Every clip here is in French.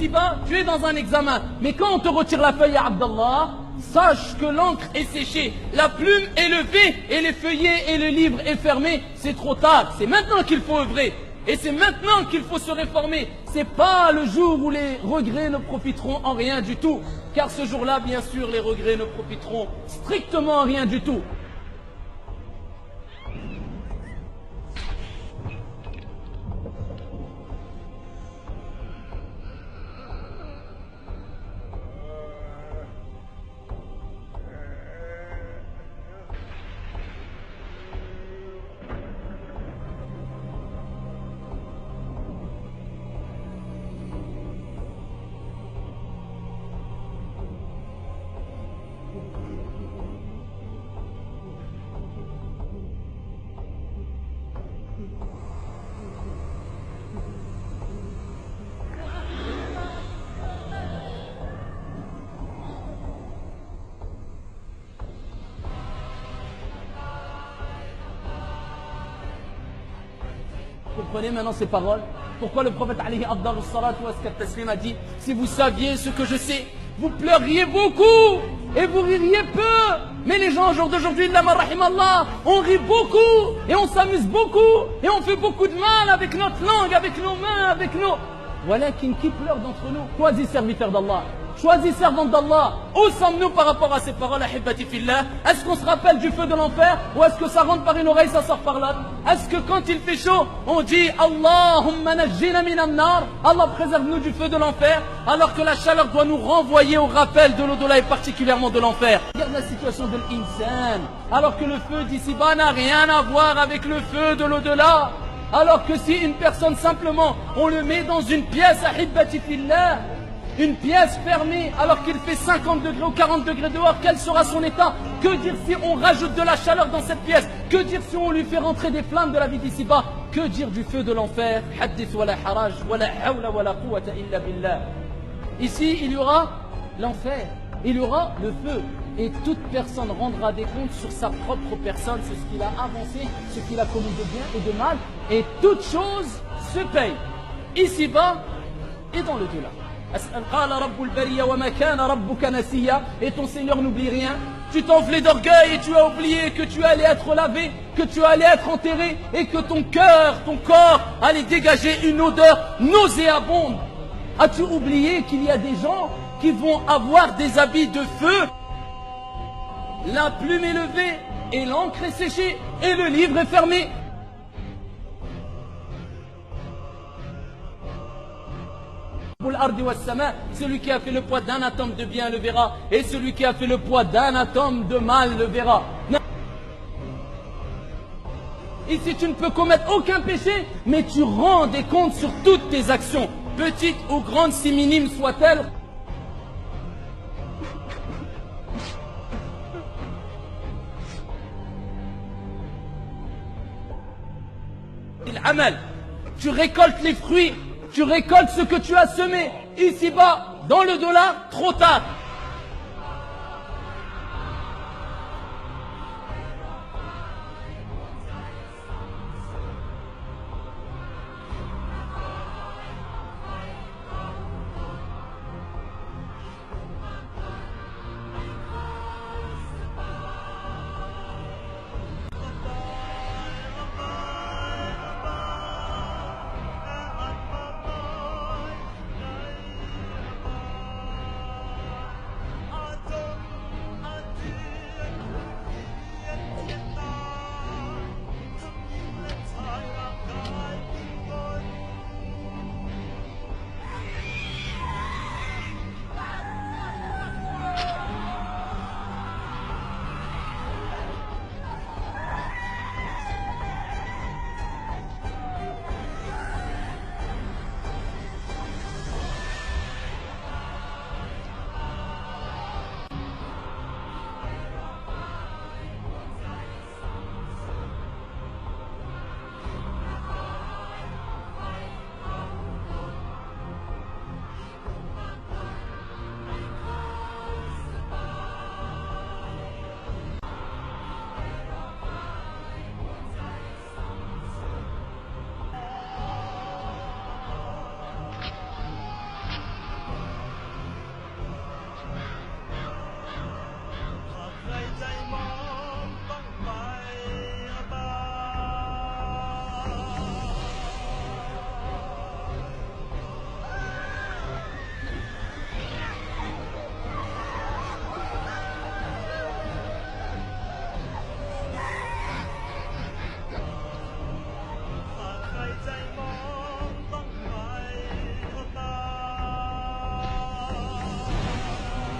ici-bas, tu es dans un examen. Mais quand on te retire la feuille à Abdallah, sache que l'encre est séchée, la plume est levée et les feuillets et le livre est fermé. C'est trop tard, c'est maintenant qu'il faut œuvrer. Et c'est maintenant qu'il faut se réformer. C'est pas le jour où les regrets ne profiteront en rien du tout. Car ce jour-là, bien sûr, les regrets ne profiteront strictement en rien du tout. Comprenez maintenant ces paroles? Pourquoi le prophète alayhi afdalus salatu wa taslim a dit: si vous saviez ce que je sais, vous pleuriez beaucoup et vous ririez peu. Mais les gens au jour d'aujourd'hui, on rit beaucoup et on s'amuse beaucoup et on fait beaucoup de mal avec notre langue, avec nos mains, avec nos... Voilà qui pleure d'entre nous. Choisis serviteur d'Allah. Choisis servante d'Allah. Où sommes-nous par rapport à ces paroles, ahibati fillah? Est-ce qu'on se rappelle du feu de l'enfer? Ou est-ce que ça rentre par une oreille, ça sort par l'autre? Est-ce que quand il fait chaud, on dit Allahumma najjina minan nar, Allah préserve-nous du feu de l'enfer, alors que la chaleur doit nous renvoyer au rappel de l'au-delà et particulièrement de l'enfer? Regarde la situation de l'insan, alors que le feu d'ici-bas n'a rien à voir avec le feu de l'au-delà. Alors que si une personne simplement, on le met dans une pièce, ahibati fillah, une pièce fermée alors qu'il fait 50 degrés ou 40 degrés dehors, quel sera son état? Que dire si on rajoute de la chaleur dans cette pièce? Que dire si on lui fait rentrer des flammes de la vie d'ici-bas? Que dire du feu de l'enfer? Hadith wa la haraj wa la hawla wa la quwwata illa billah. Ici, il y aura l'enfer, il y aura le feu. Et toute personne rendra des comptes sur sa propre personne, sur ce qu'il a avancé, ce qu'il a commis de bien et de mal. Et toute chose se paye, ici-bas et dans le delà. Et ton Seigneur n'oublie rien. Tu t'enflais d'orgueil et tu as oublié que tu allais être lavé, que tu allais être enterré et que ton cœur, ton corps allait dégager une odeur nauséabonde. As-tu oublié qu'il y a des gens qui vont avoir des habits de feu? La plume est levée et l'encre est séchée et le livre est fermé. Celui qui a fait le poids d'un atome de bien le verra, et celui qui a fait le poids d'un atome de mal le verra. Ici tu ne peux commettre aucun péché, mais tu rends des comptes sur toutes tes actions, petites ou grandes, si minimes soient-elles. Tu récoltes les fruits, tu récoltes ce que tu as semé. Ici-bas, dans le dollar, trop tard.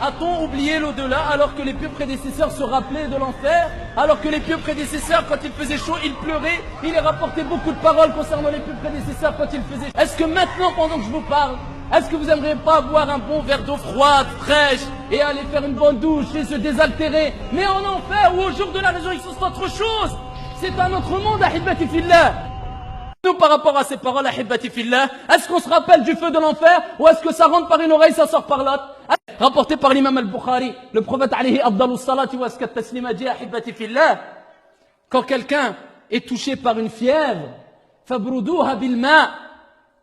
A-t-on oublié l'au-delà alors que les pieux prédécesseurs se rappelaient de l'enfer? Alors que les pieux prédécesseurs, quand il faisait chaud, ils pleuraient. Il est rapporté beaucoup de paroles concernant les pieux prédécesseurs quand il faisait chaud. Est-ce que maintenant, pendant que je vous parle, est-ce que vous n'aimeriez pas boire un bon verre d'eau froide, fraîche, et aller faire une bonne douche et se désaltérer? Mais en enfer ou au jour de la résurrection, c'est autre chose. C'est un autre monde, ahibati fillah. Nous, par rapport à ces paroles, ahibati fillah, est-ce qu'on se rappelle du feu de l'enfer ou est-ce que ça rentre par une oreille, ça sort par l'autre? Rapporté par l'imam al-Bukhari, le prophète alayhi afdalus salati wa askat taslima dit, ahibati fillah, quand quelqu'un est touché par une fièvre, fabruduha bil ma'.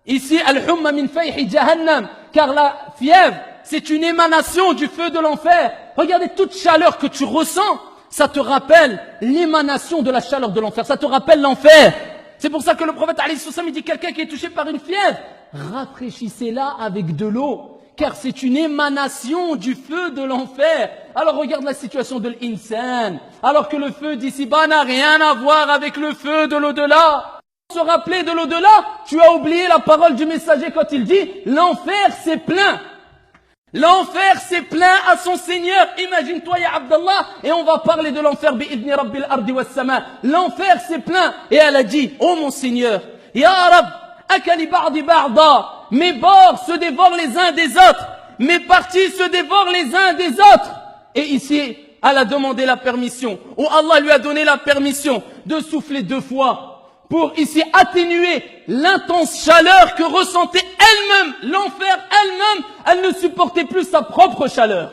Ici, al-humma min fayhi jahannam, car la fièvre, c'est une émanation du feu de l'enfer. Regardez, toute chaleur que tu ressens, ça te rappelle l'émanation de la chaleur de l'enfer, ça te rappelle l'enfer. C'est pour ça que le prophète alayhi sallam, il dit quelqu'un qui est touché par une fièvre, rafraîchissez-la avec de l'eau, car c'est une émanation du feu de l'enfer. Alors regarde la situation de l'insan, alors que le feu d'ici-bas n'a rien à voir avec le feu de l'au-delà. Se rappeler de l'au-delà, tu as oublié la parole du messager quand il dit l'enfer c'est plein. L'enfer c'est plein à son Seigneur. Imagine-toi ya Abdallah, et on va parler de l'enfer bi'idni rabbil ardi was sama. L'enfer c'est plein. Et elle a dit, oh mon Seigneur, ya Rab, akali ba'di ba'da. Mes bords se dévorent les uns des autres. Mes parties se dévorent les uns des autres. Et ici, elle a demandé la permission, ou Allah lui a donné la permission de souffler 2 fois. Pour ici atténuer l'intense chaleur que ressentait elle-même, l'enfer elle-même, elle ne supportait plus sa propre chaleur.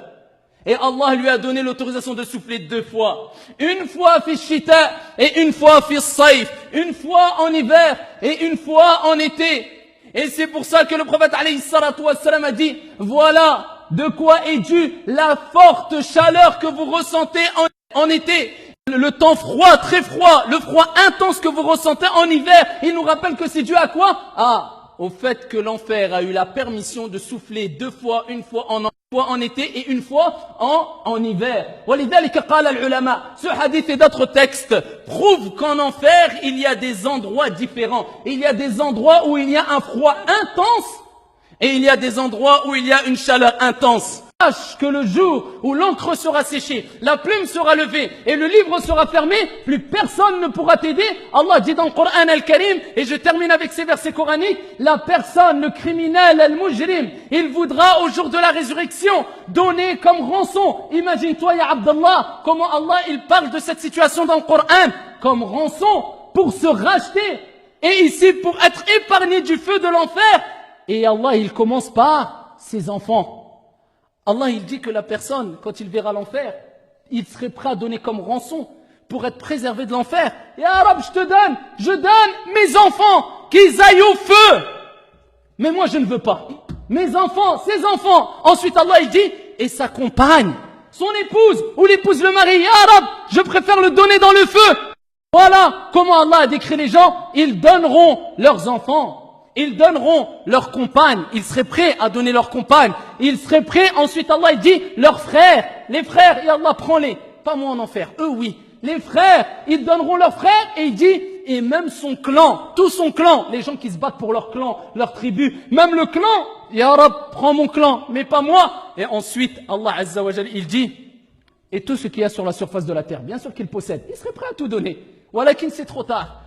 Et Allah lui a donné l'autorisation de souffler 2 fois. Une fois fi shita et une fois fi sayf. Une fois en hiver et une fois en été. Et c'est pour ça que le prophète alayhi salatu wassalam a dit, voilà de quoi est due la forte chaleur que vous ressentez en été. Le temps froid, très froid, le froid intense que vous ressentez en hiver, il nous rappelle que c'est dû à quoi? Au fait que l'enfer a eu la permission de souffler 2 fois, une fois en été et une fois en hiver. Ce hadith et d'autres textes prouvent qu'en enfer, il y a des endroits différents. Il y a des endroits où il y a un froid intense et il y a des endroits où il y a une chaleur intense. Sache que le jour où l'encre sera séchée, la plume sera levée et le livre sera fermé, plus personne ne pourra t'aider. Allah dit dans le Coran al-Karim, et je termine avec ces versets coraniques, la personne, le criminel, al-mujrim, il voudra au jour de la résurrection donner comme rançon. Imagine-toi, ya Abdallah, comment Allah il parle de cette situation dans le Coran, comme rançon pour se racheter et ici pour être épargné du feu de l'enfer. Et Allah il commence par ses enfants. Allah, il dit que la personne, quand il verra l'enfer, il serait prêt à donner comme rançon pour être préservé de l'enfer. Et Arab, je donne mes enfants qu'ils aillent au feu. Mais moi, je ne veux pas. Mes enfants, ses enfants. Ensuite, Allah, il dit, et sa compagne, son épouse, ou l'épouse le mari. Ya Arab, je préfère le donner dans le feu. Voilà comment Allah a décrit les gens. Ils donneront leurs enfants. Ils donneront leurs compagnes, ils seraient prêts à donner leurs compagnes, ils seraient prêts, ensuite Allah il dit, leurs frères, les frères, et Allah prend-les, pas moi en enfer, eux oui, les frères, ils donneront leurs frères, et il dit, et même son clan, tout son clan, les gens qui se battent pour leur clan, leur tribu, même le clan, Ya Rab, prends mon clan, mais pas moi, et ensuite Allah Azza wa Jalla, il dit, et tout ce qu'il y a sur la surface de la terre, bien sûr qu'il possède, il serait prêt à tout donner, walakin c'est trop tard.